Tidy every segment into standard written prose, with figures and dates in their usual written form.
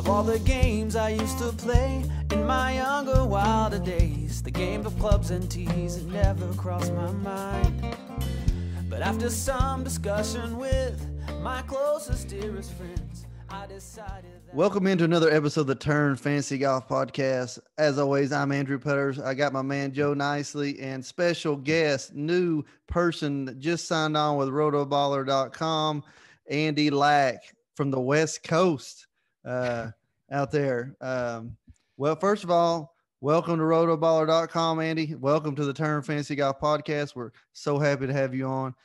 Of all the games I used to play in my younger, wilder days, the game of clubs and tees had never crossed my mind. But after some discussion with my closest, dearest friends, I decided that... Welcome into another episode of the Turn Fantasy Golf Podcast. As always, I'm Andrew Putters. I got my man Joe Nicely and special guest, new person that just signed on with Rotoballer.com, Andy Lack from the West Coast out there. Well, first of all, welcome to Rotoballer.com, Andy. Welcome to the Turn Fantasy Golf Podcast. We're so happy to have you on.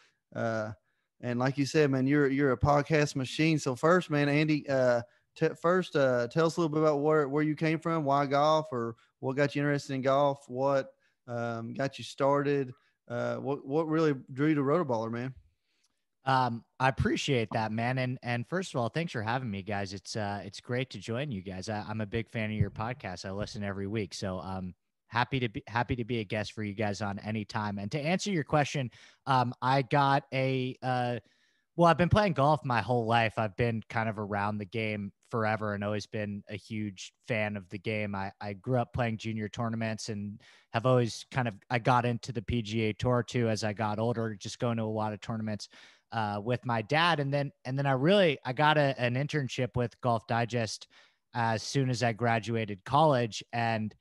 And like you said, man, you're a podcast machine. So first, man, Andy, tell us a little bit about where you came from, why golf, or what got you interested in golf, what got you started, what really drew you to Rotoballer, man. I appreciate that, man. And first of all, thanks for having me, guys. It's great to join you guys. I'm a big fan of your podcast. I listen every week. So happy to be a guest for you guys on any time. And to answer your question, I got I've been playing golf my whole life. I've been kind of around the game forever and always been a huge fan of the game. I grew up playing junior tournaments and have always I got into the PGA Tour too as I got older, just going to a lot of tournaments with my dad. And then I got an internship with Golf Digest as soon as I graduated college, and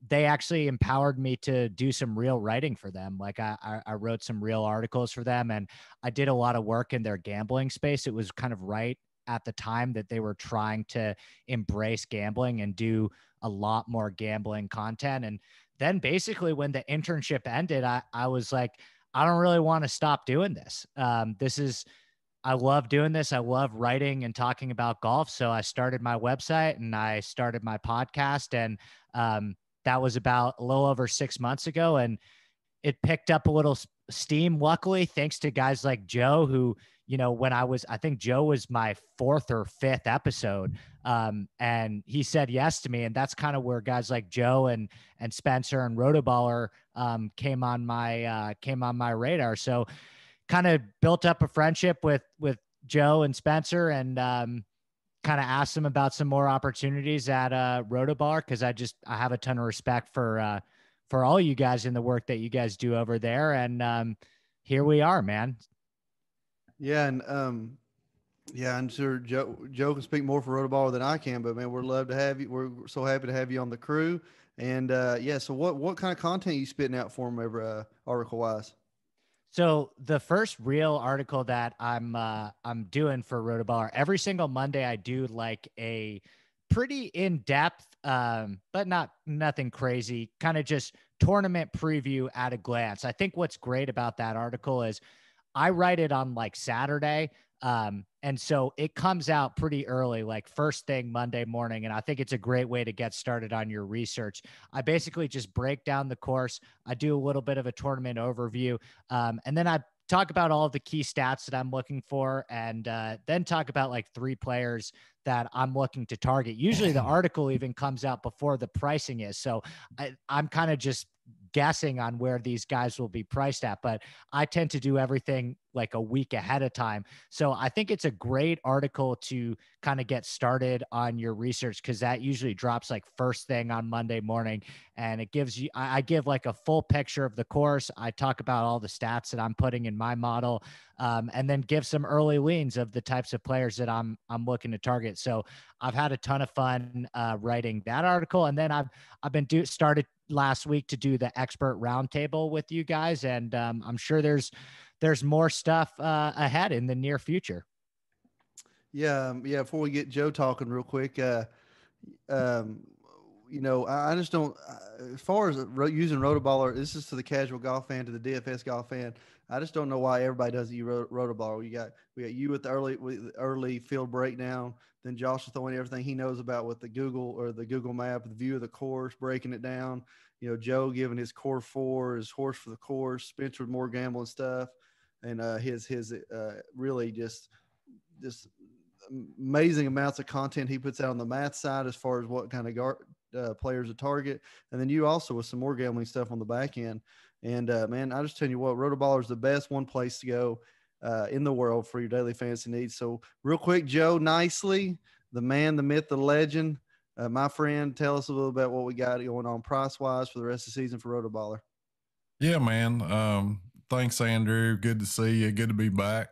they actually empowered me to do some real writing for them. Like I wrote some real articles for them, and I did a lot of work in their gambling space. It was kind of right at the time that they were trying to embrace gambling and do a lot more gambling content. And then basically when the internship ended, I was like, I don't really want to stop doing this. I love doing this. I love writing and talking about golf. So I started my website and I started my podcast, and that was about a little over 6 months ago, and it picked up a little steam, luckily, thanks to guys like Joe, who, I think Joe was my 4th or 5th episode. And he said yes to me. And that's kind of where guys like Joe and Spencer and Rotoballer came on my radar. So kind of built up a friendship with Joe and Spencer, and kind of asked them about some more opportunities at Rotoballer, because I have a ton of respect for all you guys and the work that you guys do over there. And here we are, man. Yeah. And I'm sure Joe can speak more for Rotoballer than I can, but man, we're love to have you. We're so happy to have you on the crew. And so what kind of content are you spitting out for them every article wise? So the first real article that I'm doing for Rotoballer, every single Monday I do like a pretty in-depth, but nothing crazy, kind of just tournament preview at a glance. I think what's great about that article is I write it on like Saturday. And so it comes out pretty early, like first thing Monday morning. And I think it's a great way to get started on your research. I basically just break down the course. I do a little bit of a tournament overview. And then I talk about all of the key stats that I'm looking for, and then talk about like 3 players that I'm looking to target. Usually the article even comes out before the pricing is. So I'm kind of just guessing on where these guys will be priced at, but I tend to do everything like a week ahead of time. So I think it's a great article to kind of get started on your research, because that usually drops like first thing on Monday morning, and it gives you, I give like a full picture of the course. I talk about all the stats that I'm putting in my model, and then give some early leans of the types of players that I'm looking to target. So I've had a ton of fun writing that article, and then I've been started last week to do the expert roundtable with you guys, and I'm sure there's more stuff ahead in the near future. Yeah. Before we get Joe talking real quick, I just don't, as far as using Rotoballer, this is to the casual golf fan, to the DFS golf fan. I just don't know why everybody does Rotoballer. We got you with the early field breakdown. Then Josh is throwing everything he knows about with the Google map, the view of the course, breaking it down. Joe giving his core 4, his horse for the course, Spencer with more gambling stuff, and his really just amazing amounts of content he puts out on the math side as far as what kind of players to target. And then you also with some more gambling stuff on the back end. And man, I just tell you what, Rotoballer is the best one place to go in the world for your daily fantasy needs. So real quick, Joe Nicely, the man, the myth, the legend. My friend, tell us a little about what we got going on price-wise for the rest of the season for Rotoballer. Yeah, man. Thanks, Andrew. Good to see you. Good to be back.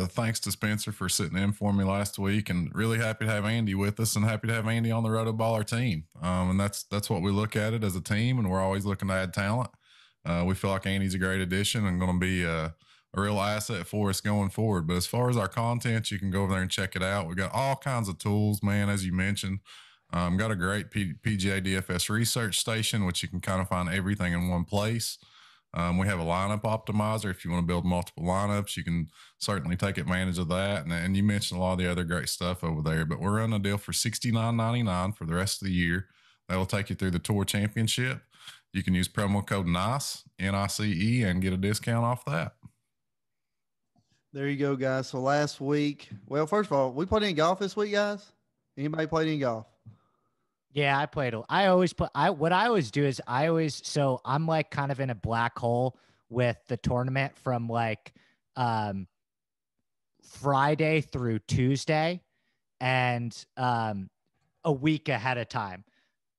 Thanks to Spencer for sitting in for me last week, and really happy to have Andy with us, and happy to have Andy on the Rotoballer team. And that's what we look at it as a team, and we're always looking to add talent. We feel like Andy's a great addition and going to be a real asset for us going forward. But as far as our content, you can go over there and check it out. We've got all kinds of tools, man, as you mentioned. Got a great PGA DFS research station, which you can kind of find everything in one place. We have a lineup optimizer. If you want to build multiple lineups, you can certainly take advantage of that. And you mentioned a lot of the other great stuff over there. But we're running a deal for $69.99 for the rest of the year. That will take you through the Tour Championship. You can use promo code NICE, N-I-C-E, and get a discount off that. There you go, guys. So last week, well, first of all, we played any golf this week, guys? Anybody played any golf? Yeah, I played. What I always do is so I'm like kind of in a black hole with the tournament from like Friday through Tuesday and a week ahead of time.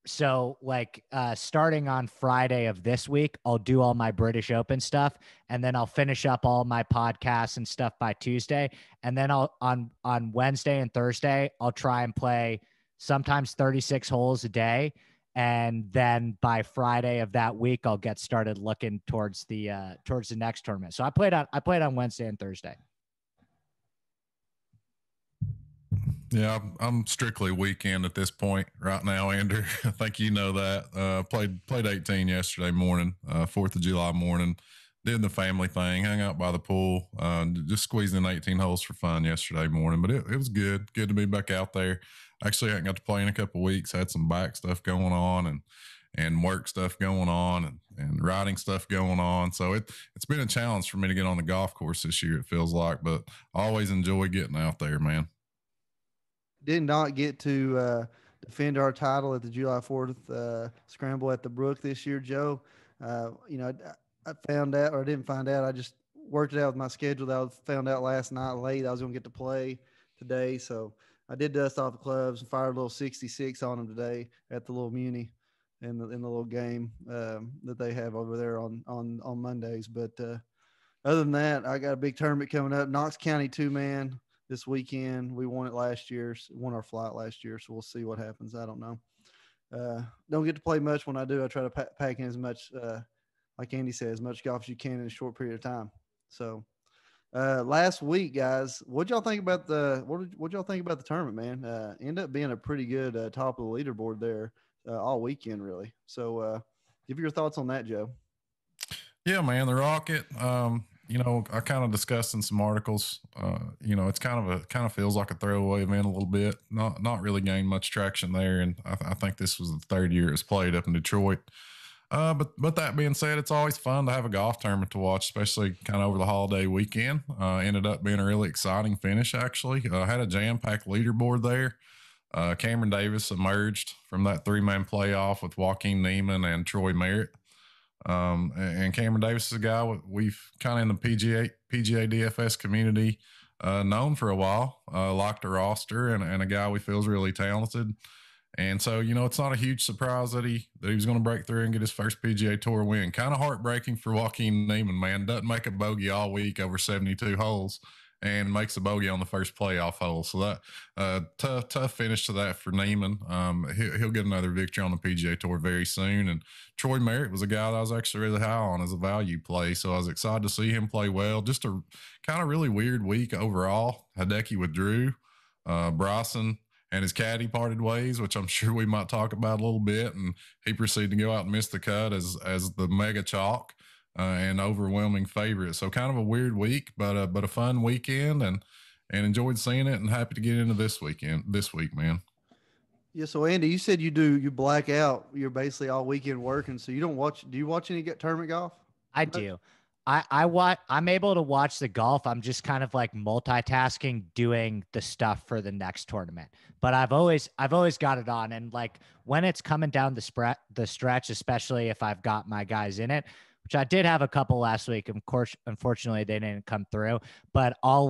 So like starting on Friday of this week, I'll do all my British Open stuff, and then I'll finish up all my podcasts and stuff by Tuesday. And then I'll on Wednesday and Thursday, I'll try and play sometimes 36 holes a day. And then by Friday of that week, I'll get started looking towards the next tournament. So I played on Wednesday and Thursday. Yeah, I'm strictly weekend at this point right now, Andrew. I think you know that. Played 18 yesterday morning, 4th of July morning. Did the family thing, hung out by the pool, just squeezed in 18 holes for fun yesterday morning. But it was good to be back out there. Actually, I hadn't got to play in a couple of weeks. Had some back stuff going on and work stuff going on and writing stuff going on. So it's been a challenge for me to get on the golf course this year, it feels like. But I always enjoy getting out there, man. Did not get to defend our title at the July 4th scramble at the Brook this year, Joe. I found out, or I didn't find out. I just worked it out with my schedule. That I found out last night late. I was going to get to play today. So I did dust off the clubs and fired a little 66 on them today at the little Muni in the little game that they have over there on Mondays. But other than that, I got a big tournament coming up. Knox County 2-man. This weekend. We won it last year, won our flight last year, so we'll see what happens. I don't know. Don't get to play much. When I do, I try to pack in as much, like Andy said, as much golf as you can in a short period of time. So last week, guys, what'd y'all think about the tournament, man? Ended up being a pretty good top of the leaderboard there all weekend, really. So give your thoughts on that, Joe. Yeah, man, the Rocket. I kind of discussed in some articles, it's kind of feels like a throwaway event a little bit, not really gained much traction there. And I think this was the third year it's played up in Detroit. But that being said, it's always fun to have a golf tournament to watch, especially kind of over the holiday weekend. Ended up being a really exciting finish, actually. Had a jam-packed leaderboard there. Cameron Davis emerged from that 3-man playoff with Joaquin Neiman and Troy Merritt. And Cameron Davis is a guy we've kind of in the PGA DFS community known for a while, liked the roster, and a guy we feel is really talented. And so, it's not a huge surprise that he was going to break through and get his first PGA Tour win. Kind of heartbreaking for Joaquin Neiman, man. Doesn't make a bogey all week over 72 holes and makes a bogey on the first playoff hole. So that tough finish to that for Neiman. He'll get another victory on the PGA Tour very soon. And Troy Merritt was a guy that I was actually really high on as a value play. So I was excited to see him play well. Just a kind of really weird week overall. Hideki withdrew. Bryson and his caddy parted ways, which I'm sure we might talk about a little bit. And he proceeded to go out and miss the cut as the mega chalk. And overwhelming favorite. So kind of a weird week, but a fun weekend and enjoyed seeing it and happy to get into this week, man. Yeah. So Andy, you said you black out. You're basically all weekend working. So do you watch any tournament golf? I do. I'm able to watch the golf. I'm just kind of like multitasking, doing the stuff for the next tournament. But I've always got it on. And like when it's coming down the stretch, especially if I've got my guys in it, which I did have a couple last week. Of course, unfortunately, they didn't come through. But I'll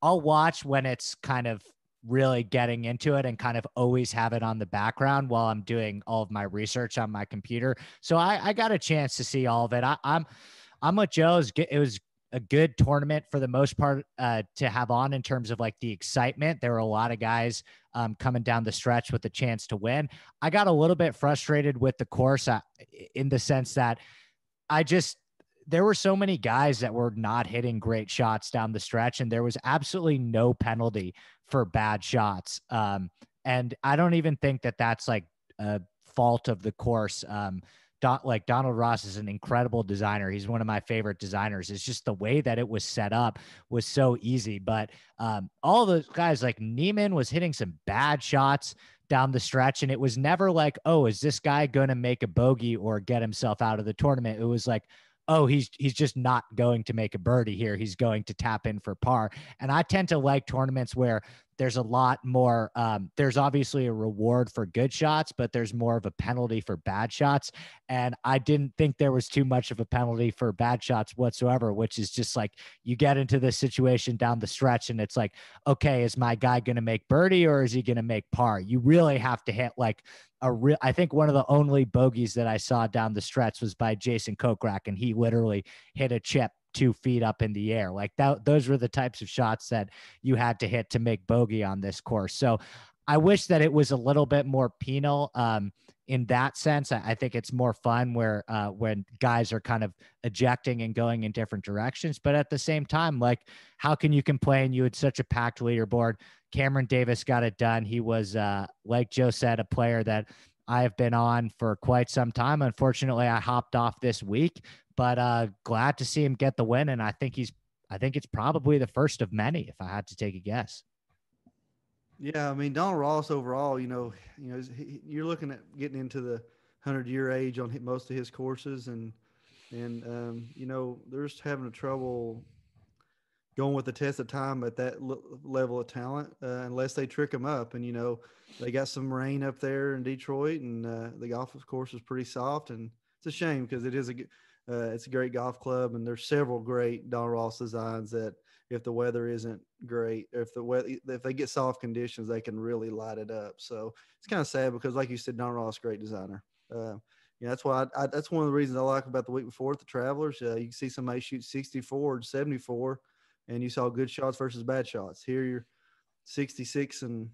watch when it's kind of really getting into it and kind of always have it on the background while I'm doing all of my research on my computer. So I got a chance to see all of it. I'm with Joe. It was a good tournament for the most part to have on in terms of like the excitement. There were a lot of guys coming down the stretch with a chance to win. I got a little bit frustrated with the course in the sense that there were so many guys that were not hitting great shots down the stretch, and there was absolutely no penalty for bad shots. And I don't even think that that's like a fault of the course. Donald Ross is an incredible designer. He's one of my favorite designers. It's just the way that it was set up was so easy. But all those guys, like Neiman was hitting some bad shots down the stretch, and it was never like, oh, is this guy going to make a bogey or get himself out of the tournament? It was like, oh, he's just not going to make a birdie here. He's going to tap in for par. And I tend to like tournaments where there's a lot more, there's obviously a reward for good shots, but there's more of a penalty for bad shots. And I didn't think there was too much of a penalty for bad shots whatsoever, which is just like, you get into this situation down the stretch and it's like, okay, is my guy going to make birdie or is he going to make par? You really have to hit like I think one of the only bogeys that I saw down the stretch was by Jason Kokrak, and he literally hit a chip 2 feet up in the air. Like those were the types of shots that you had to hit to make bogey on this course. So I wish that it was a little bit more penal in that sense. I think it's more fun where when guys are kind of ejecting and going in different directions. But at the same time, like, how can you complain? You had such a packed leaderboard. Cameron Davis got it done. He was, like Joe said, a player that I have been on for quite some time. Unfortunately, I hopped off this week, but glad to see him get the win. And I think it's probably the first of many, if I had to take a guess. Yeah, I mean, Donald Ross overall, you're looking at getting into the 100-year age on most of his courses, and they're just having trouble going with the test of time at that level of talent unless they trick them up. And they got some rain up there in Detroit, and the golf course is pretty soft, and it's a shame because it's a great golf club, and there's several great Donald Ross designs that, if the weather isn't great, if they get soft conditions, they can really light it up. So it's kind of sad because, like you said, Donald Ross, great designer. That's why that's one of the reasons I like about the week before at the Travelers. You can see somebody shoot 64 and 74, and you saw good shots versus bad shots. Here, you're 66 and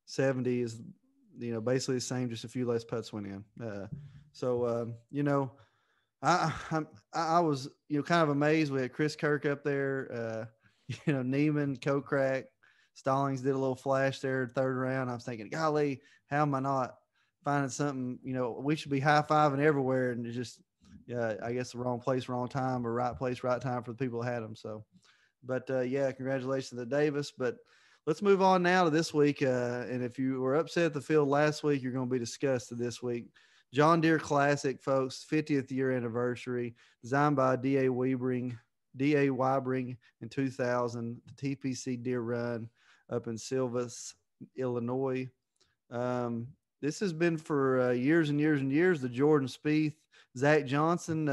70 is, basically the same, just a few less putts went in. I was, kind of amazed. We had Chris Kirk up there, Neiman, Kokrak, Stallings did a little flash there third round. I was thinking, golly, how am I not finding something? We should be high-fiving everywhere, and just, I guess the wrong place, wrong time, or right place, right time for the people that had them. So, but congratulations to Davis. But let's move on now to this week. And if you were upset at the field last week, you're going to be disgusted this week. John Deere Classic, folks, 50th year anniversary, designed by D.A. Weibring in 2000, the TPC Deere Run up in Silvis, Illinois. This has been for years and years and years, the Jordan Spieth, Zach Johnson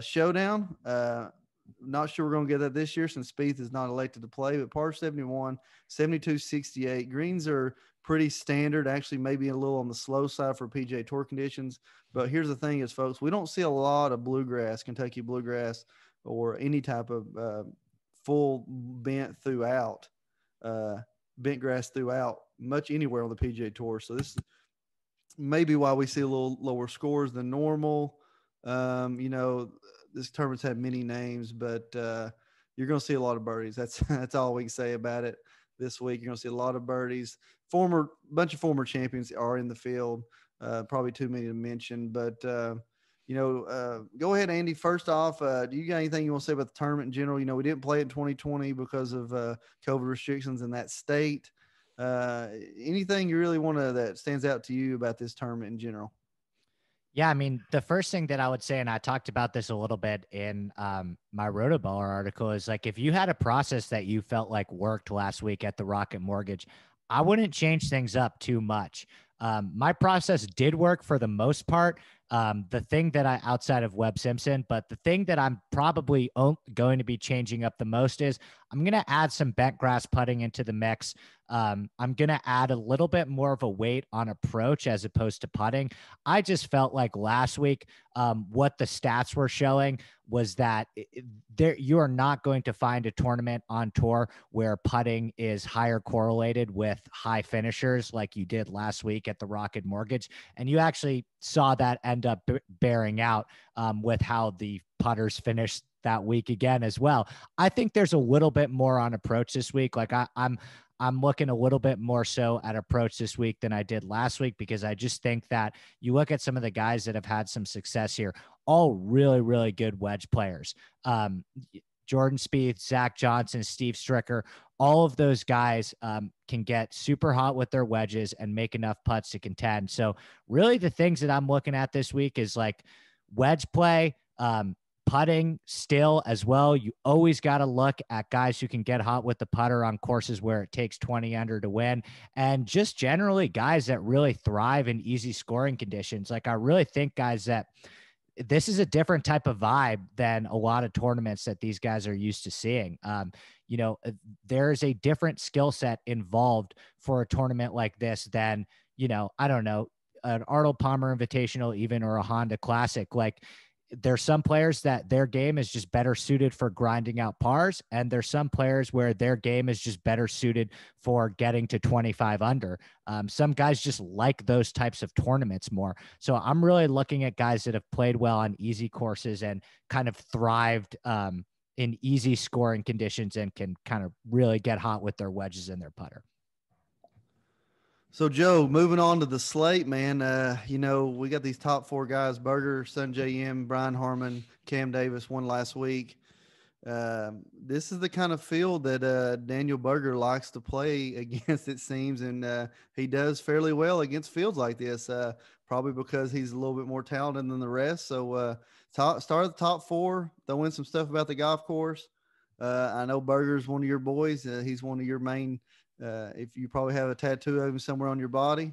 showdown. Not sure we're going to get that this year since Spieth is not elected to play, but par 71, 72.68. Greens are pretty standard, actually maybe a little on the slow side for PGA Tour conditions. But here's the thing is, folks, we don't see a lot of bluegrass, Kentucky bluegrass, or any type of full bent grass throughout much anywhere on the PGA Tour. So this is maybe why we see a little lower scores than normal. This tournament's had many names, but you're going to see a lot of birdies. That's all we can say about it this week. You're going to see a lot of birdies. Bunch of former champions are in the field. Probably too many to mention, but go ahead, Andy. First off, do you got anything you want to say about the tournament in general? We didn't play it in 2020 because of COVID restrictions in that state. Anything you really that stands out to you about this tournament in general? Yeah, I mean, the first thing that I would say, and I talked about this a little bit in my Rotoballer article, is like, if you had a process that you felt like worked last week at the Rocket Mortgage, I wouldn't change things up too much. My process did work for the most part. The thing that outside of Webb Simpson, but the thing that I'm probably going to be changing up the most is I'm going to add some bent grass putting into the mix. I'm going to add a little bit more of a weight on approach as opposed to putting. I just felt like last week, what the stats were showing was that you are not going to find a tournament on tour where putting is higher correlated with high finishers like you did last week at the Rocket Mortgage. And you actually saw that end up bearing out with how the putters finished that week again as well. I think there's a little bit more on approach this week. Like I'm looking a little bit more so at approach this week than I did last week, because I just think that you look at some of the guys that have had some success here, all really, really good wedge players. Jordan Spieth, Zach Johnson, Steve Stricker, all of those guys can get super hot with their wedges and make enough putts to contend. So really the things that I'm looking at this week is like wedge play, putting still as well. You always got to look at guys who can get hot with the putter on courses where it takes 20 under to win. And just generally guys that really thrive in easy scoring conditions. Like I really think guys that this is a different type of vibe than a lot of tournaments that these guys are used to seeing. There is a different skill set involved for a tournament like this than, I don't know, an Arnold Palmer Invitational even, or a Honda Classic. Like there's some players that their game is just better suited for grinding out pars. And there's some players where their game is just better suited for getting to 25 under. Some guys just like those types of tournaments more. So I'm really looking at guys that have played well on easy courses and kind of thrived in easy scoring conditions and can kind of really get hot with their wedges and their putter. So, Joe, moving on to the slate, man, we got these top four guys: Berger, Sungjae Im, Brian Harmon, Cam Davis won last week. This is the kind of field that Daniel Berger likes to play against, it seems, and he does fairly well against fields like this, probably because he's a little bit more talented than the rest. So start at the top four, throw in some stuff about the golf course. I know Berger's one of your boys. He's one of your main if you probably have a tattoo of him somewhere on your body.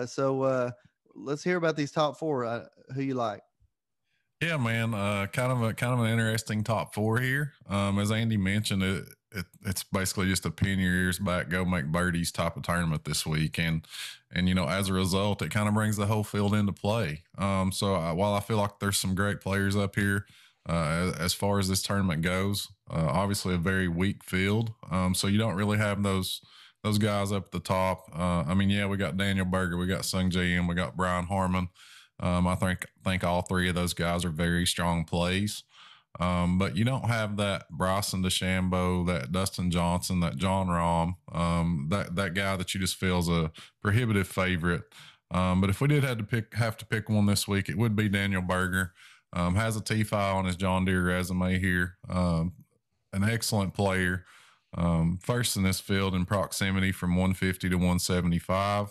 So let's hear about these top four, who you like. Yeah, man. Kind of an interesting top four here. As Andy mentioned, it's basically just a pin your ears back, go make birdies type of tournament this week, and as a result, it kind of brings the whole field into play. So while I feel like there's some great players up here, as far as this tournament goes, obviously a very weak field. So you don't really have those guys up at the top. We got Daniel Berger, we got Sungjae Im, we got Brian Harmon. I think all three of those guys are very strong plays. But you don't have that Bryson DeChambeau, that Dustin Johnson, that John Rahm, that guy that you just feel is a prohibitive favorite. But if we did have to pick one this week, it would be Daniel Berger. Has a T5 on his John Deere resume here. An excellent player. First in this field in proximity from 150 to 175.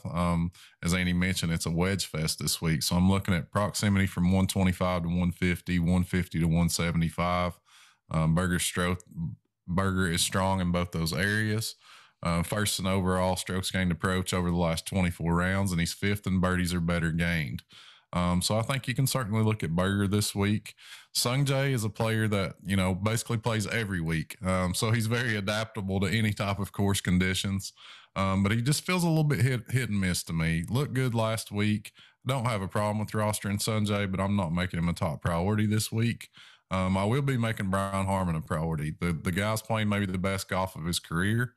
As Andy mentioned, it's a wedge fest this week. So I'm looking at proximity from 125 to 150, 150 to 175. Berger is strong in both those areas. First in overall strokes gained approach over the last 24 rounds, and he's fifth in birdies or better gained. So I think you can certainly look at Berger this week. Sungjae is a player that, basically plays every week. So he's very adaptable to any type of course conditions. But he just feels a little bit hit and miss to me. Looked good last week. Don't have a problem with rostering Sungjae, but I'm not making him a top priority this week. I will be making Brian Harmon a priority. The guy's playing maybe the best golf of his career.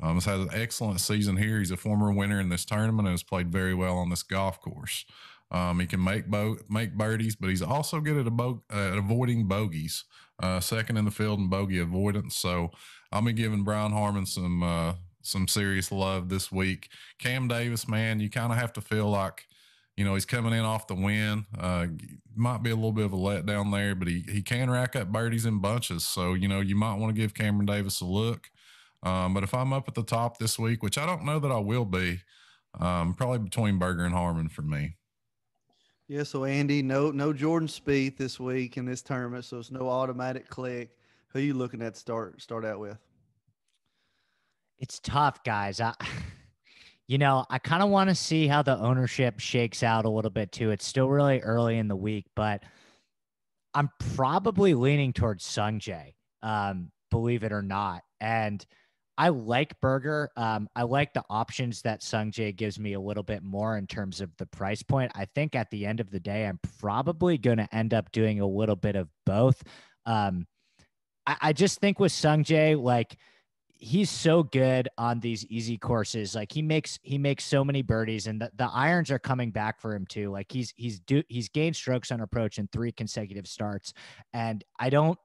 He's had an excellent season here. He's a former winner in this tournament and has played very well on this golf course. He can make birdies, but he's also good at avoiding bogeys. Second in the field in bogey avoidance. So I'll be giving Brian Harmon some serious love this week. Cam Davis, man, you kind of have to feel like, he's coming in off the win. Might be a little bit of a letdown there, but he can rack up birdies in bunches. So, you might want to give Cameron Davis a look. But if I'm up at the top this week, which I don't know that I will be, probably between Berger and Harmon for me. Yeah, so Andy, no Jordan Spieth this week in this tournament, so it's no automatic click. Who are you looking at to start out with? It's tough, guys. I kind of want to see how the ownership shakes out a little bit too. It's still really early in the week, but I'm probably leaning towards Sungjae, believe it or not. And I like Berger. I like the options that Sungjae gives me a little bit more in terms of the price point. I think at the end of the day, I'm probably going to end up doing a little bit of both. I just think with Sungjae, like, he's so good on these easy courses. Like, he makes so many birdies, and the irons are coming back for him too. Like, he's gained strokes on approach in 3 consecutive starts. And I don't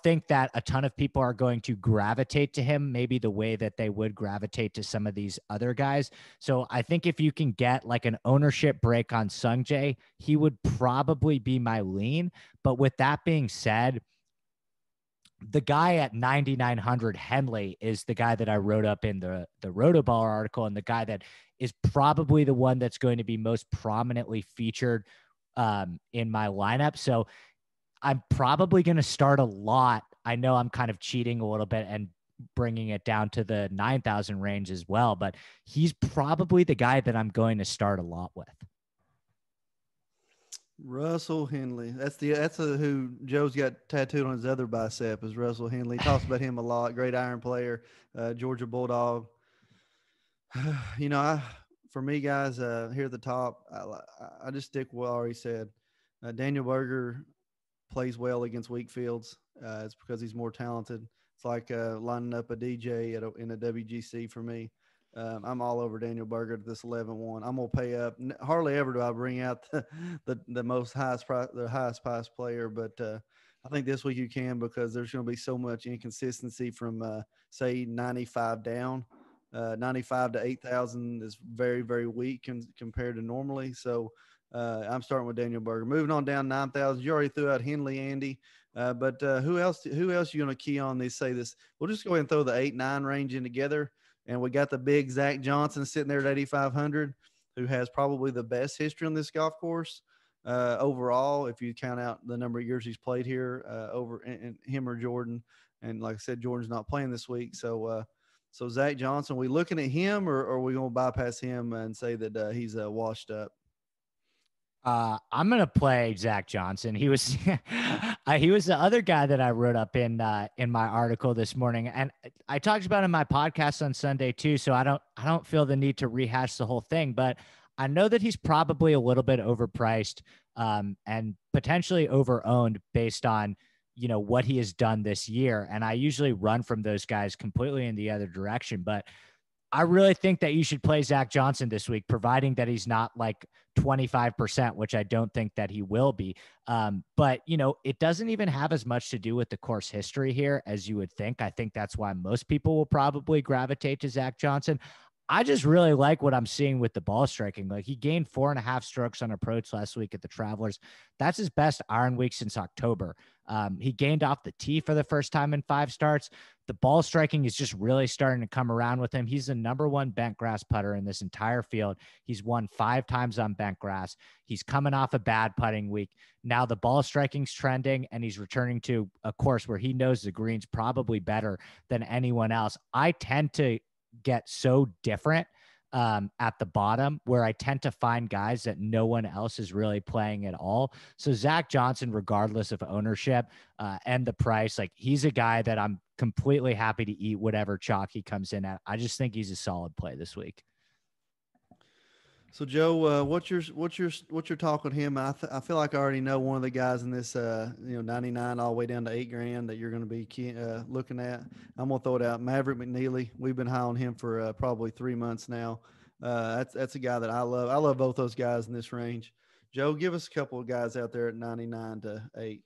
think that a ton of people are going to gravitate to him maybe the way that they would gravitate to some of these other guys. So I think if you can get like an ownership break on Sungjae, he would probably be my lean. But with that being said, the guy at 9,900, Henley, is the guy that I wrote up in the Rotoballer article, and the guy that is probably the one that's going to be most prominently featured in my lineup. So I'm probably going to start a lot. I know I'm kind of cheating a little bit and bringing it down to the 9,000 range as well, but he's probably the guy that I'm going to start a lot with. Russell Henley. That's who Joe's got tattooed on his other bicep is Russell Henley. He talks about him a lot. Great iron player, Georgia Bulldog. For me, guys, here at the top, I just stick with what I already said. Daniel Berger plays well against weak fields. It's because he's more talented. It's like lining up a DJ in a WGC for me. I'm all over Daniel Berger at this 11-1. I'm gonna pay up. Hardly ever do I bring out the most highest price player, but I think this week you can, because there's going to be so much inconsistency from say 95 down. 95 to 8,000 is very, very weak compared to normally. So I'm starting with Daniel Berger. Moving on down 9,000. You already threw out Henley, Andy. But who else you going to key on? We'll just go ahead and throw the 8-9 range in together. And we got the big Zach Johnson sitting there at 8,500, who has probably the best history on this golf course overall, if you count out the number of years he's played here over in him or Jordan. And like I said, Jordan's not playing this week. So Zach Johnson, we looking at him, or are we going to bypass him and say that he's washed up? I'm going to play Zach Johnson. He was he was the other guy that I wrote up in my article this morning, and I talked about in my podcast on Sunday too. So I don't feel the need to rehash the whole thing, but I know that he's probably a little bit overpriced and potentially overowned based on what he has done this year. And I usually run from those guys completely in the other direction, but I really think that you should play Zach Johnson this week, providing that he's not like 25%, which I don't think that he will be. But, it doesn't even have as much to do with the course history here as you would think. I think that's why most people will probably gravitate to Zach Johnson. I just really like what I'm seeing with the ball striking. Like, he gained 4.5 strokes on approach last week at the Travelers. That's his best iron week since October. He gained off the tee for the first time in 5 starts. The ball striking is just really starting to come around with him. He's the number 1 bent grass putter in this entire field. He's won 5 times on bent grass. He's coming off a bad putting week. Now the ball striking's trending, and he's returning to a course where he knows the green's probably better than anyone else. I tend to get so different at the bottom, where I tend to find guys that no one else is really playing at all. So Zach Johnson, regardless of ownership and the price, like, he's a guy that I'm completely happy to eat whatever chalk he comes in at. I just think he's a solid play this week. So Joe, what's your talk on him? I feel like I already know one of the guys in this 99 all the way down to $8,000 that you're going to be looking at. I'm gonna throw it out. Maverick McNeely. We've been high on him for probably 3 months now. That's a guy that I love. I love both those guys in this range. Joe, give us a couple of guys out there at 99 to 8.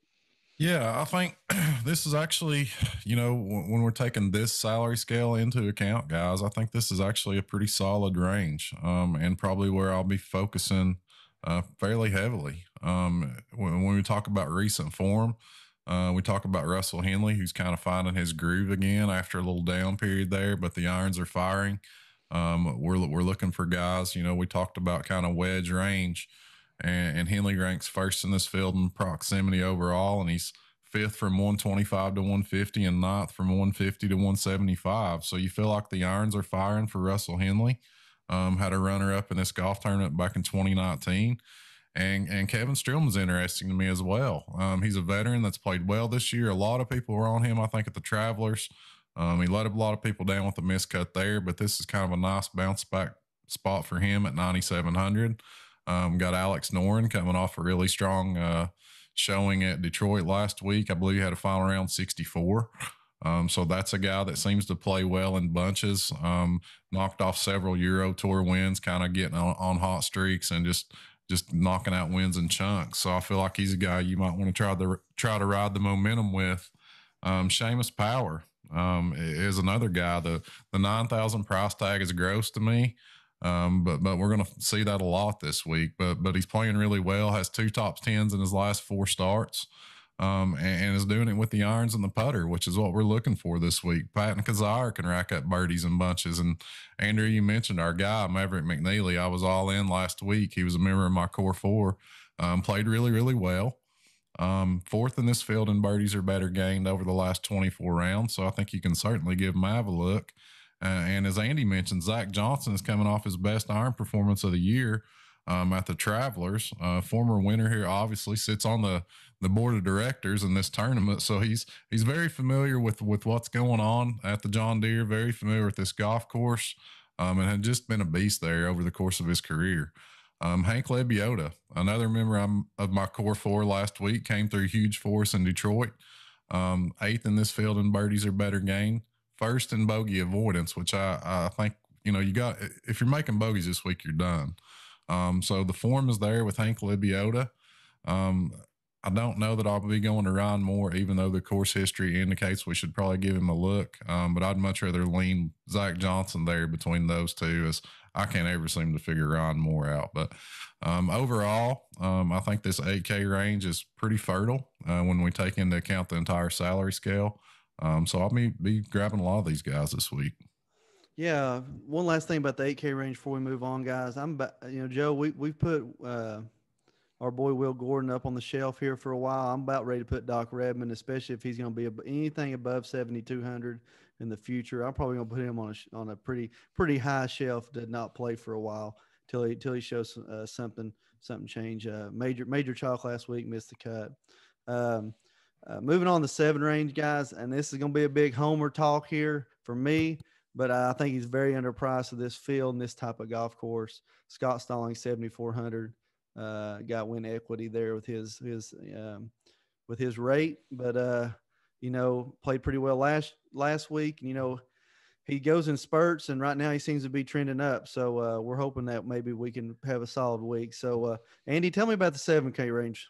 Yeah, I think this is actually, when we're taking this salary scale into account, guys, I think this is actually a pretty solid range, and probably where I'll be focusing fairly heavily. When we talk about recent form, we talk about Russell Henley, who's kind of finding his groove again after a little down period there, but the irons are firing. We're looking for guys, we talked about kind of wedge range. And Henley ranks first in this field in proximity overall, and he's 5th from 125 to 150 and 9th from 150 to 175. So you feel like the irons are firing for Russell Henley. Had a runner-up in this golf tournament back in 2019. And Kevin Streelman's interesting to me as well. He's a veteran that's played well this year. A lot of people were on him, I think, at the Travelers. He let a lot of people down with the miscut there, but this is kind of a nice bounce back spot for him at 9,700. Got Alex Noren coming off a really strong showing at Detroit last week. I believe he had a final round 64. So that's a guy that seems to play well in bunches. Knocked off several Euro Tour wins, kind of getting on hot streaks and just knocking out wins in chunks. So I feel like he's a guy you might want to try to ride the momentum with. Seamus Power is another guy. The 9,000 price tag is gross to me. But we're going to see that a lot this week. But he's playing really well. Has 2 top 10s in his last 4 starts, and is doing it with the irons and the putter, which is what we're looking for this week. Patton Kizzire can rack up birdies in bunches. And Andrew, you mentioned our guy Maverick McNeely. I was all in last week. He was a member of my core 4. Played really, really well. 4th in this field in birdies or better gained over the last 24 rounds. So I think you can certainly give Mav a look. And as Andy mentioned, Zach Johnson is coming off his best iron performance of the year at the Travelers. Former winner here, obviously sits on the board of directors in this tournament, so he's very familiar with what's going on at the John Deere. Very familiar with this golf course, and had just been a beast there over the course of his career. Hank Lebioda, another member of my core 4 last week, came through huge force in Detroit. 8th in this field in birdies or better gain. 1st in bogey avoidance, which I think, you got, if you're making bogeys this week, you're done. So the form is there with Hank Lebioda. I don't know that I'll be going to Ryan Moore, even though the course history indicates we should probably give him a look. But I'd much rather lean Zach Johnson there between those two, as I can't ever seem to figure Ryan Moore out. But overall, I think this 8K range is pretty fertile when we take into account the entire salary scale. So I'll be grabbing a lot of these guys this week. Yeah. One last thing about the 8K range before we move on, guys. Joe, we've put our boy Will Gordon up on the shelf here for a while. I'm about ready to put Doc Redman, especially if he's going to be anything above 7,200 in the future. I'm probably going to put him on a pretty high shelf. Did not play for a while till he shows something change. Major chalk last week, missed the cut. Moving on to 7 range, guys, and this is going to be a big homer talk here for me, but I think he's very underpriced of this field and this type of golf course. Scott Stallings, 7,400, got win equity there with his rate, but played pretty well last week. He goes in spurts, and right now he seems to be trending up. So we're hoping that maybe we can have a solid week. So Andy, tell me about the 7K range.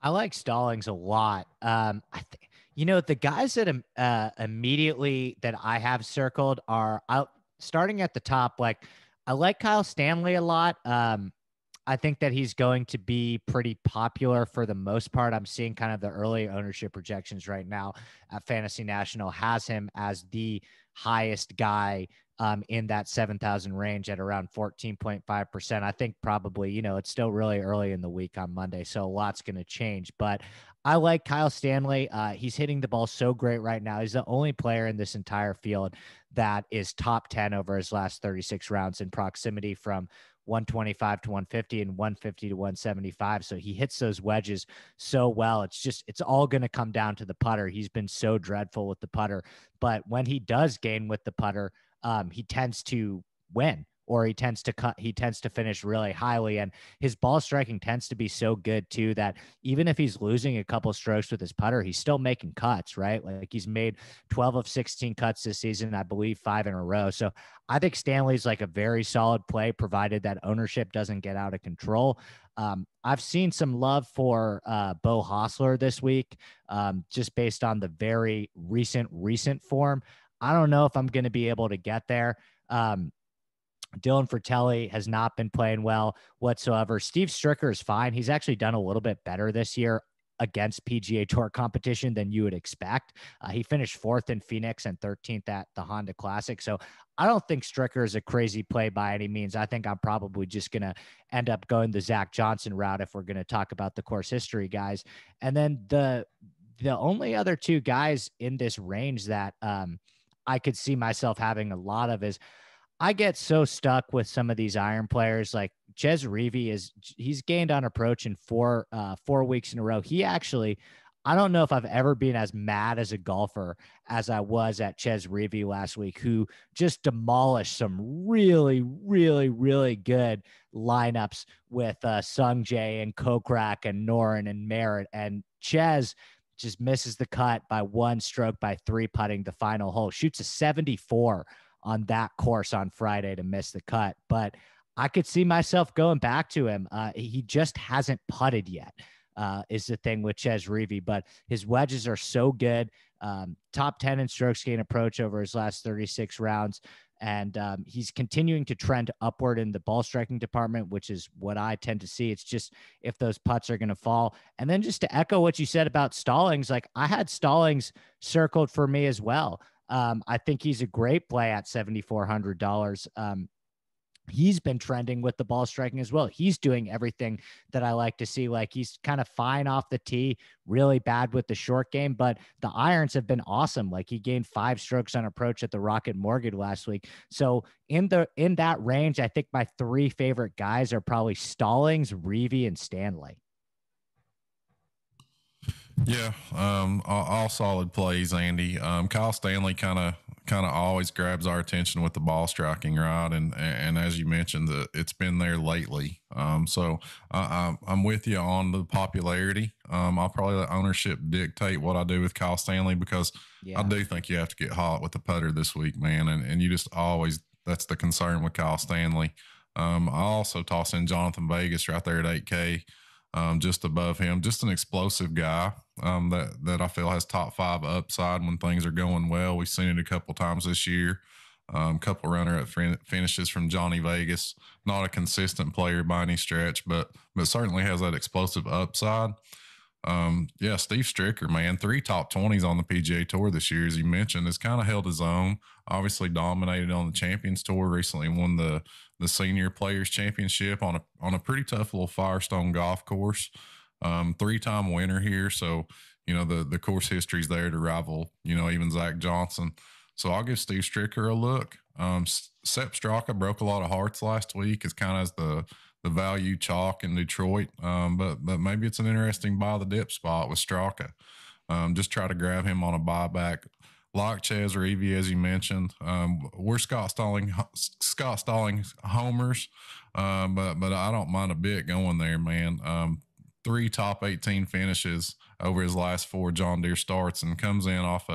I like Stallings a lot. The guys that immediately that I have circled are out starting at the top. Like, I like Kyle Stanley a lot. I think that he's going to be pretty popular for the most part. I'm seeing kind of the early ownership projections right now at Fantasy National has him as the highest guy in that 7,000 range at around 14.5%. I think probably, it's still really early in the week on Monday, so a lot's going to change. But I like Kyle Stanley. He's hitting the ball so great right now. He's the only player in this entire field that is top 10 over his last 36 rounds in proximity from 125 to 150 and 150 to 175. So he hits those wedges so well. It's all going to come down to the putter. He's been so dreadful with the putter, but when he does gain with the putter, he tends to win, or he tends to finish really highly. And his ball striking tends to be so good too, that even if he's losing a couple strokes with his putter, he's still making cuts, right? Like, he's made 12 of 16 cuts this season, I believe 5 in a row. So I think Stanley's like a very solid play, provided that ownership doesn't get out of control. I've seen some love for Bo Hostler this week, just based on the very recent form. I don't know if I'm going to be able to get there. Dylan Fratelli has not been playing well whatsoever. Steve Stricker is fine. He's actually done a little bit better this year against PGA Tour competition than you would expect. He finished 4th in Phoenix and 13th at the Honda Classic. So I don't think Stricker is a crazy play by any means. I think I'm probably just going to end up going the Zach Johnson route if we're going to talk about the course history guys. And then the only other 2 guys in this range that I could see myself having a lot of is, I get so stuck with some of these iron players. Like Ches Reavie he's gained on approach in 4 weeks in a row. He actually, I don't know if I've ever been as mad as a golfer as I was at Chez Reavie last week, who just demolished some really, really, really good lineups with Sung Jae and Kokrak and Noren and Merritt. And Chez just misses the cut by one stroke by 3-putting the final hole, shoots a 74 on that course on Friday to miss the cut. But I could see myself going back to him. He just hasn't putted yet, is the thing with Chez Reavie, but his wedges are so good. Top 10 in strokes gain approach over his last 36 rounds. And he's continuing to trend upward in the ball striking department, which is what I tend to see. It's just if those putts are going to fall. And then just to echo what you said about Stallings, like I had Stallings circled for me as well. I think he's a great play at $7,400. He's been trending with the ball striking as well. He's doing everything that I like to see. Like he's kind of fine off the tee, really bad with the short game, but the irons have been awesome. Like he gained 5 strokes on approach at the Rocket Mortgage last week. So in that range, I think my 3 favorite guys are probably Stallings, Reavie, and Stanley. Yeah, all solid plays, Andy. Kyle Stanley kind of always grabs our attention with the ball striking, right? And as you mentioned, it's been there lately. So I'm with you on the popularity. I'll probably let ownership dictate what I do with Kyle Stanley, because I do think you have to get hot with the putter this week, man. And you just always, that's the concern with Kyle Stanley. I also toss in Jonathan Vegas right there at 8K. Just above him, just an explosive guy that I feel has top 5 upside when things are going well. We've seen it a couple times this year. Couple runner-up finishes from Johnny Vegas. Not a consistent player by any stretch, but certainly has that explosive upside. Steve Stricker, man, 3 top 20s on the PGA Tour this year, as you mentioned, has kind of held his own. Obviously dominated on the Champions Tour recently, won the Senior Players Championship on a pretty tough little Firestone golf course. 3-time winner here, so the course history's there to rival even Zach Johnson. So I'll give Steve Stricker a look. Sepp Straka broke a lot of hearts last week. Is kind of as the value chalk in Detroit, but maybe it's an interesting buy the dip spot with Straka. Just try to grab him on a buyback. Like Chez Reavie, as you mentioned, we're Scott Stalling homers, but I don't mind a bit going there, man. 3 top 18 finishes over his last 4 John Deere starts, and comes in off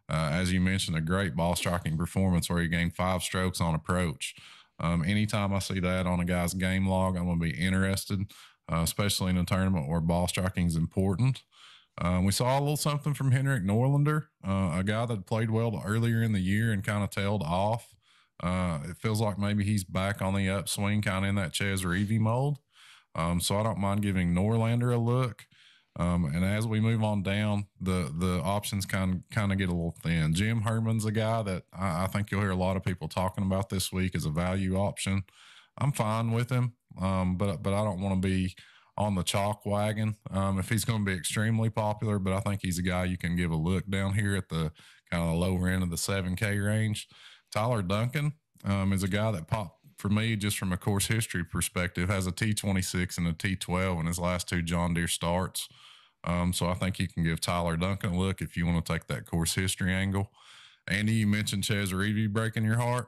as you mentioned, a great ball striking performance where he gained 5 strokes on approach. Anytime I see that on a guy's game log, I'm going to be interested, especially in a tournament where ball striking is important. We saw a little something from Henrik Norlander, a guy that played well earlier in the year and kind of tailed off. It feels like maybe he's back on the upswing, kind of in that Chez Reavie mold. So I don't mind giving Norlander a look. And as we move on down, the options kind of get a little thin. Jim Herman's a guy that I think you'll hear a lot of people talking about this week as a value option. I'm fine with him, but I don't want to be on the chalk wagon if he's going to be extremely popular. But I think he's a guy you can give a look down here at the kind of lower end of the 7K range. Tyler Duncan is a guy that popped for me just from a course history perspective, has a T26 and a T12 in his last 2 John Deere starts. So I think you can give Tyler Duncan a look if you want to take that course history angle. Andy, you mentioned Chez Reavie breaking your heart.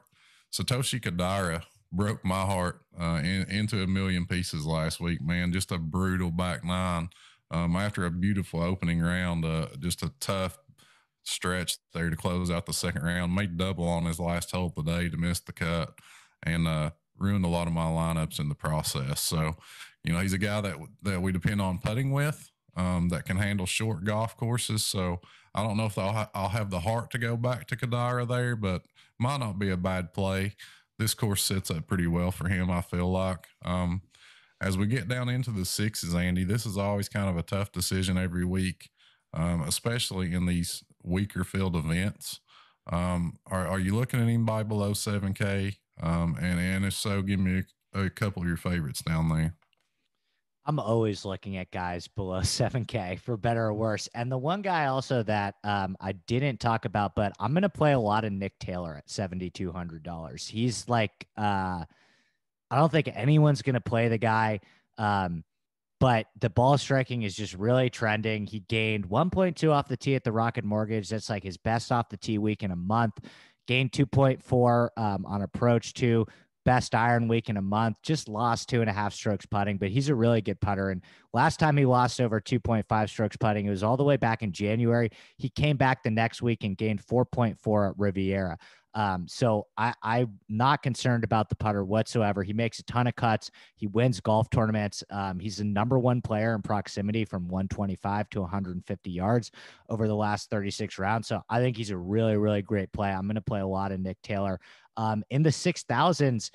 Satoshi Kodaira broke my heart into a million pieces last week, man. Just a brutal back 9 after a beautiful opening round. Just a tough stretch there to close out the second round. Made double on his last hole of the day to miss the cut, and ruined a lot of my lineups in the process. So, he's a guy that we depend on putting with, that can handle short golf courses. So I don't know if I'll have the heart to go back to Kodaira there, but might not be a bad play. This course sets up pretty well for him, I feel like. As we get down into the 6s, Andy, this is always kind of a tough decision every week, especially in these weaker field events. Are you looking at anybody below 7K? And if so, give me a couple of your favorites down there. I'm always looking at guys below 7K for better or worse. And the one guy also that I didn't talk about, but I'm going to play a lot of Nick Taylor at $7,200. He's like, I don't think anyone's going to play the guy. but the ball striking is just really trending. He gained 1.2 off the tee at the Rocket Mortgage. That's like his best off the tee week in a month. Gained 2.4 on approach too. Best iron week in a month. Just lost 2.5 strokes putting, but he's a really good putter. And last time he lost over 2.5 strokes putting, it was all the way back in January. He came back the next week and gained 4.4 at Riviera. So I'm not concerned about the putter whatsoever. He makes a ton of cuts. He wins golf tournaments. He's the number one player in proximity from 125 to 150 yards over the last 36 rounds. So I think he's a really, really great play. I'm going to play a lot of Nick Taylor. In the 6,000s,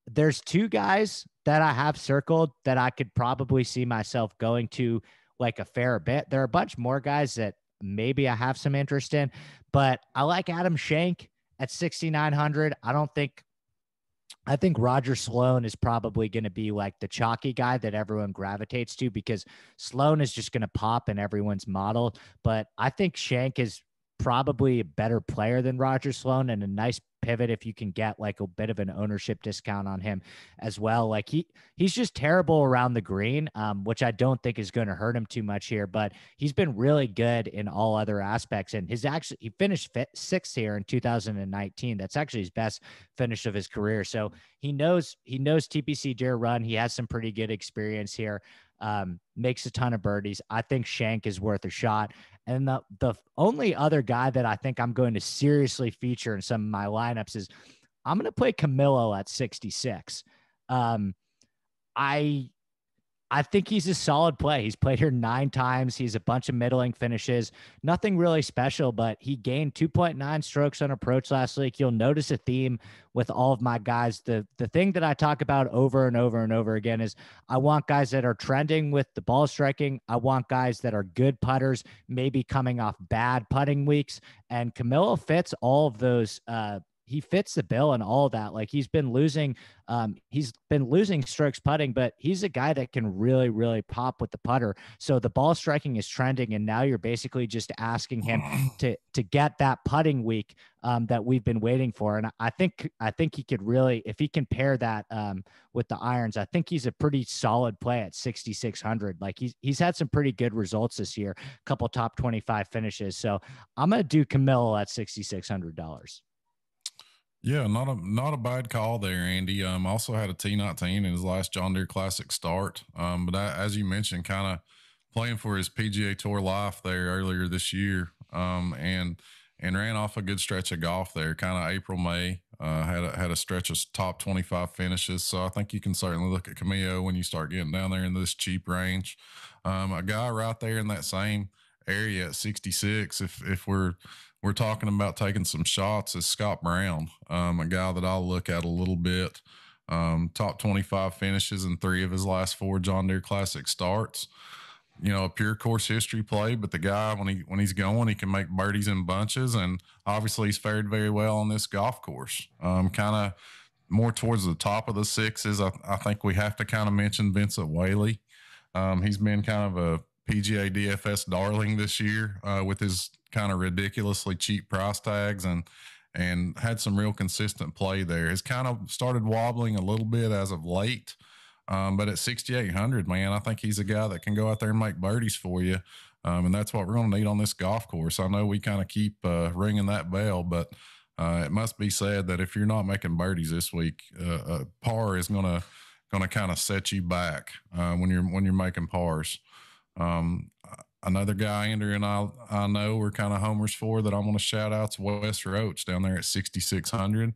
there's two guys that I have circled that I could probably see myself going to like a fair bit. There are a bunch more guys that maybe I have some interest in, but I like Adam Schenk at 6,900. I think Roger Sloan is probably going to be like the chalky guy that everyone gravitates to because Sloan is just going to pop in everyone's model. But I think Schenk is probably a better player than Roger Sloan and a nice pivot if you can get like a bit of an ownership discount on him as well. Like he's just terrible around the green, which I don't think is going to hurt him too much here, but he's been really good in all other aspects. And he finished sixth here in 2019. That's actually his best finish of his career. So he knows TPC Deere Run. He has some pretty good experience here. Makes a ton of birdies. I think Schenk is worth a shot. And the only other guy that I think I'm going to seriously feature in some of my lineups is I'm going to play Camilo at 66. I think he's a solid play. He's played here 9 times. He's a bunch of middling finishes. Nothing really special, but he gained 2.9 strokes on approach last week. You'll notice a theme with all of my guys. The thing that I talk about over and over and over again is I want guys that are trending with the ball striking. I want guys that are good putters, maybe coming off bad putting weeks. And Camilo fits all of those he fits the bill and all that. Like he's been losing strokes putting, but he's a guy that can really, really pop with the putter. So the ball striking is trending. And now you're basically just asking him to get that putting week that we've been waiting for. And I think he could really, if he can pair that with the irons, I think he's a pretty solid play at 6,600. Like he's had some pretty good results this year, a couple top 25 finishes. So I'm going to do Camilo at $6,600. Yeah, not a bad call there, Andy. Also had a T19 in his last John Deere Classic start. But as you mentioned, kind of playing for his PGA Tour life there earlier this year, and ran off a good stretch of golf there, kind of April, May. Had a stretch of top 25 finishes. So I think you can certainly look at Camilo when you start getting down there in this cheap range. A guy right there in that same area at 66, if we're talking about taking some shots, is Scott Brown, a guy that I'll look at a little bit. Top 25 finishes in 3 of his last 4 John Deere Classic starts. You know, a pure course history play, but the guy, when he's going, he can make birdies in bunches, and obviously he's fared very well on this golf course. Kind of more towards the top of the 6s, I think we have to kind of mention Vincent Whaley. He's been kind of a PGA DFS darling this year with his kind of ridiculously cheap price tags and had some real consistent play there. Has kind of started wobbling a little bit as of late, but at 6,800, man, I think he's a guy that can go out there and make birdies for you, and that's what we're going to need on this golf course. I know we kind of keep ringing that bell, but it must be said that if you're not making birdies this week, par is going to kind of set you back when you're making pars. Another guy Andrew and I know we're kind of homers for that I want to shout out to Wes Roach down there at 6,600.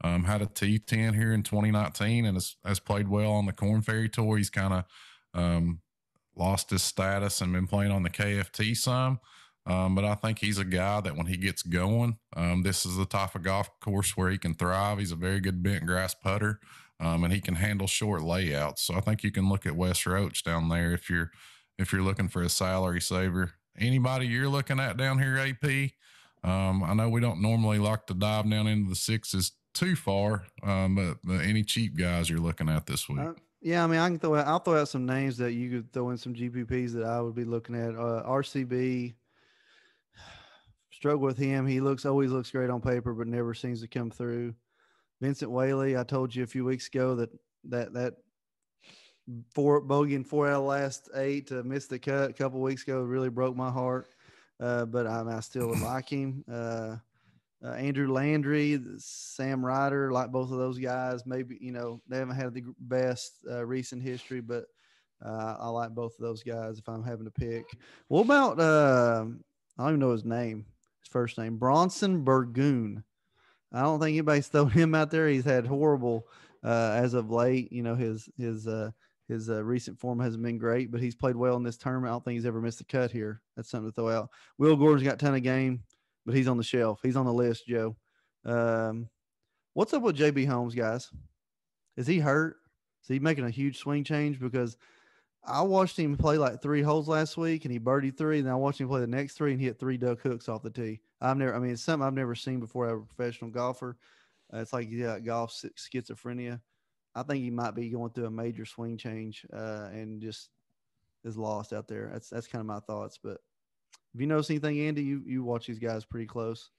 Had a T10 here in 2019 and has played well on the Corn Ferry Tour. He's kind of lost his status and been playing on the KFT some. But I think he's a guy that when he gets going, this is the type of golf course where he can thrive. He's a very good bent grass putter, and he can handle short layouts. So I think you can look at Wes Roach down there if you're looking for a salary saver. Anybody you're looking at down here, AP? I know we don't normally like to dive down into the 6s too far, but any cheap guys you're looking at this week? Yeah, I mean, I'll throw out some names that you could throw in some GPPs that I would be looking at. RCB, struggle with him. He always looks great on paper, but never seems to come through. Vincent Whaley, I told you a few weeks ago that bogey in 4 out of the last 8 to miss the cut a couple weeks ago. Really broke my heart. But I still would like him. Andrew Landry, Sam Ryder, like both of those guys. Maybe, they haven't had the best recent history, but I like both of those guys if I'm having to pick. What about, I don't even know his name, his first name, Bronson Burgoon. I don't think anybody's thrown him out there. He's had horrible as of late. His recent form hasn't been great, but he's played well in this tournament. I don't think he's ever missed a cut here. That's something to throw out. Will Gordon's got a ton of game, but he's on the shelf. He's on the list, Joe. What's up with JB Holmes, guys? Is he hurt? Is he making a huge swing change? Because I watched him play like 3 holes last week, and he birdied 3, and then I watched him play the next 3, and he hit 3 duck hooks off the tee. It's something I've never seen before as a professional golfer. It's like golf schizophrenia. I think he might be going through a major swing change and just is lost out there. That's kind of my thoughts. But if you notice anything, Andy, you watch these guys pretty close.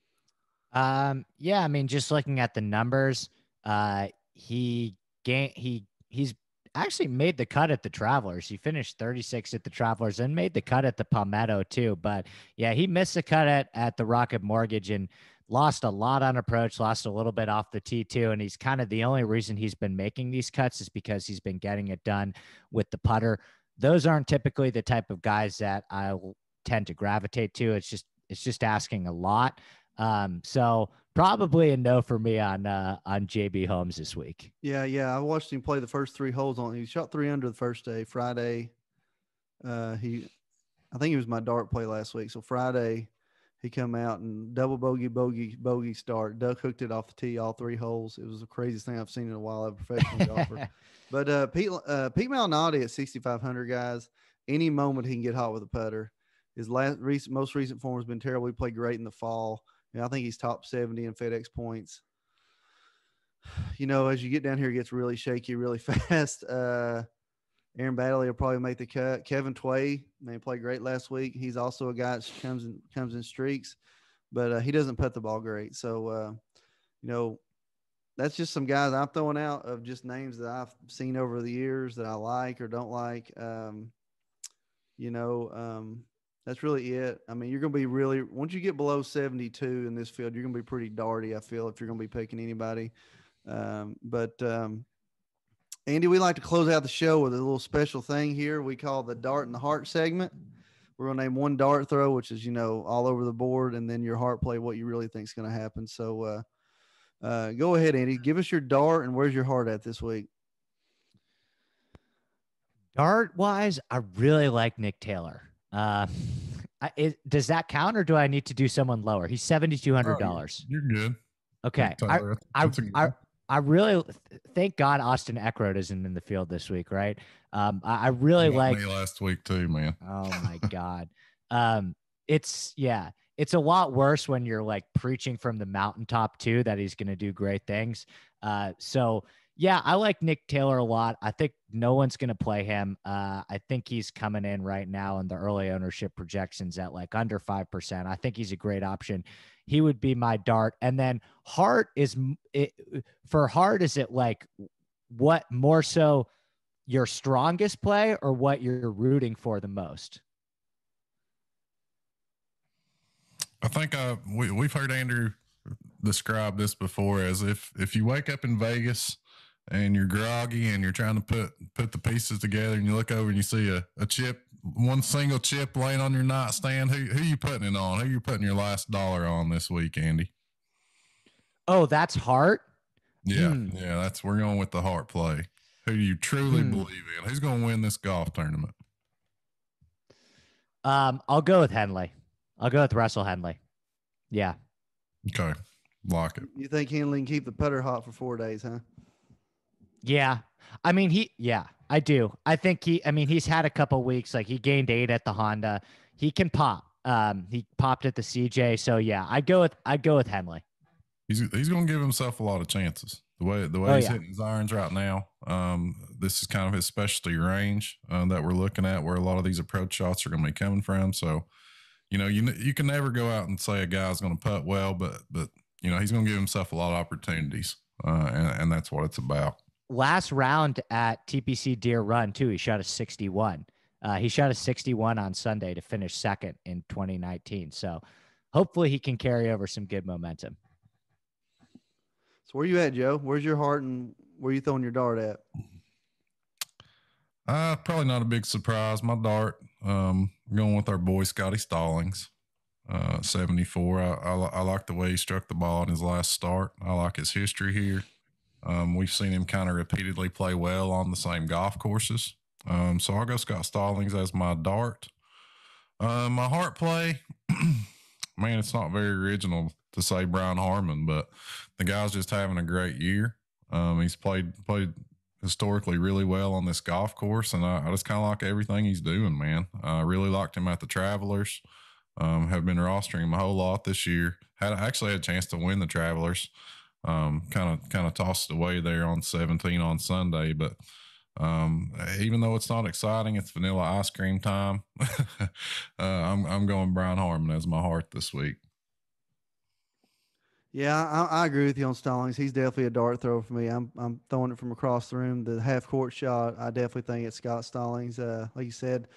Yeah, just looking at the numbers, he's actually made the cut at the Travelers. He finished 36 at the Travelers and made the cut at the Palmetto too. But yeah, he missed the cut at the Rocket Mortgage and lost a lot on approach, lost a little bit off the tee too. And he's kind of the only reason he's been making these cuts is because he's been getting it done with the putter. Those aren't typically the type of guys that I tend to gravitate to. It's just asking a lot. So probably a no for me on JB Holmes this week. Yeah. I watched him play the first 3 holes he shot 3 under the first day. Friday, I think it was my dart play last week. So Friday, he come out and double bogey start, duck hooked it off the tee all 3 holes. It was the craziest thing I've seen in a while as a professional golfer. But Pete Malnati at 6,500, guys. Any moment he can get hot with a putter. His most recent form has been terrible. He played great in the fall. I think he's top 70 in FedEx points. As you get down here, it gets really shaky really fast. Aaron Baddeley will probably make the cut. Kevin Tway, played great last week. He's also a guy that comes in streaks, but he doesn't putt the ball great. So, that's just some guys I'm throwing out of just names that I've seen over the years that I like or don't like. That's really it. You're going to be once you get below 72 in this field, you're going to be pretty darty, I feel, if you're going to be picking anybody. Andy, we like to close out the show with a little special thing here we call the Dart and the Heart segment. We're going to name one dart throw, which is, all over the board, and then your heart play, what you really think is going to happen. So go ahead, Andy. Give us your dart, and where's your heart at this week? Dart-wise, I really like Nick Taylor. Does that count, or do I need to do someone lower? He's $7,200. You're good. Okay. I really thank God Austin Eckroat isn't in the field this week, right? I really like me last week too, man. Oh my God. It's a lot worse when you're like preaching from the mountaintop too, that he's going to do great things. So yeah, I like Nick Taylor a lot. I think no one's going to play him. I think he's coming in right now in the early ownership projections at like under 5%. I think he's a great option. He would be my dart. And then Hart is it like what more so your strongest play or what you're rooting for the most? I think we've heard Andrew describe this before as if you wake up in Vegas and you're groggy and you're trying to put the pieces together and you look over and you see a chip, one single chip laying on your nightstand, who you putting it on? Who you putting your last dollar on this week, Andy? Oh, that's Hart? Yeah. Yeah, we're going with the Hart play. Who do you truly believe in? Who's going to win this golf tournament? I'll go with Henley. I'll go with Russell Henley. Yeah. Okay. Like it. You think Henley can keep the putter hot for 4 days, huh? Yeah. I do. I think he's had a couple weeks, like he gained 8 at the Honda. He can pop. He popped at the CJ. So yeah, I'd go with Henley. He's going to give himself a lot of chances. The way he's hitting his irons right now. This is kind of his specialty range that we're looking at, where a lot of these approach shots are going to be coming from. So, you can never go out and say a guy's going to putt well, but he's going to give himself a lot of opportunities, and that's what it's about. last round at TPC Deer Run too, he shot a 61. He shot a 61 on Sunday to finish second in 2019. So hopefully he can carry over some good momentum. So where you at, Joe? Where's your heart and where you throwing your dart at? Probably not a big surprise. My dart, going with our boy Scotty Stallings, 74. I like the way he struck the ball in his last start. I like his history here. We've seen him kind of repeatedly play well on the same golf courses. So I'll go Scott Stallings as my dart. My heart play, man, it's not very original to say Brian Harmon, but the guy's just having a great year. He's played historically really well on this golf course, and I just kind of like everything he's doing, man. I really liked him at the Travelers. Have been rostering him a whole lot this year. Actually had a chance to win the Travelers. Kind of tossed it away there on 17 on Sunday, but even though it's not exciting, it's vanilla ice cream time. I'm going Brian Harmon as my heart this week. Yeah, I agree with you on Stallings. He's definitely a dart thrower for me. I'm throwing it from across the room. The half court shot, I definitely think it's Scott Stallings. Like you said,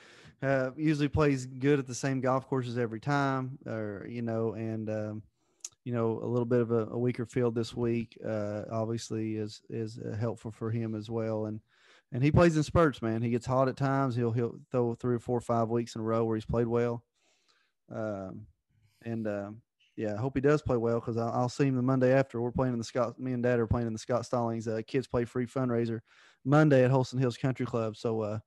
usually plays good at the same golf courses every time, or and a little bit of a weaker field this week, obviously is helpful for him as well. And he plays in spurts, man. He gets hot at times. He'll throw 3 or 4 or 5 weeks in a row where he's played well. Yeah, I hope he does play well, because I'll see him the Monday after. Me and Dad are playing in the Scott Stallings Kids Play Free fundraiser Monday at Holston Hills Country Club. So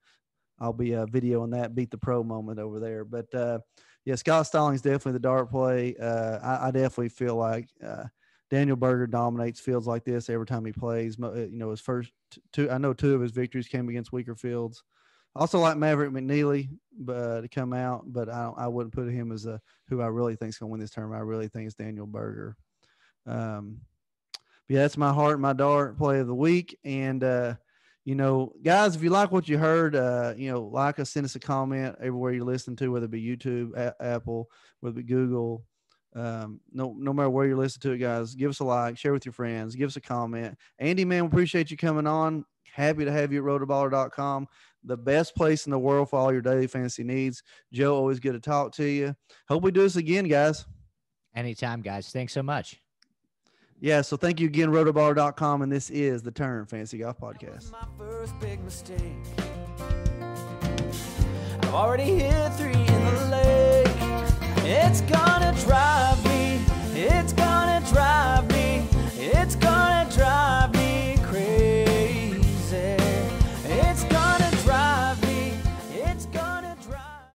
I'll be videoing that Beat the Pro moment over there. But yeah, Scott Stallings definitely the dart play. I definitely feel like Daniel Berger dominates fields like this every time he plays. His first two, I know 2 of his victories came against weaker fields. I also like Maverick McNeely to come out, but I wouldn't put him as who I really think is going to win this tournament. I really think it's Daniel Berger. But yeah, that's my heart and my dart play of the week. And, guys, if you like what you heard, like us, send us a comment everywhere you listen to, whether it be YouTube, Apple, whether it be Google. No matter where you listen to it, guys, give us a like, share with your friends, give us a comment. Andy, man, we appreciate you coming on. Happy to have you at rotoballer.com, the best place in the world for all your daily fantasy needs. Joe, always good to talk to you. Hope we do this again, guys. Anytime, guys. Thanks so much. Yeah, so take you again, rotoballer.com, and this is the Turn Fantasy Golf Podcast. My first big mistake. I've already hit 3 in the lake. It's gone.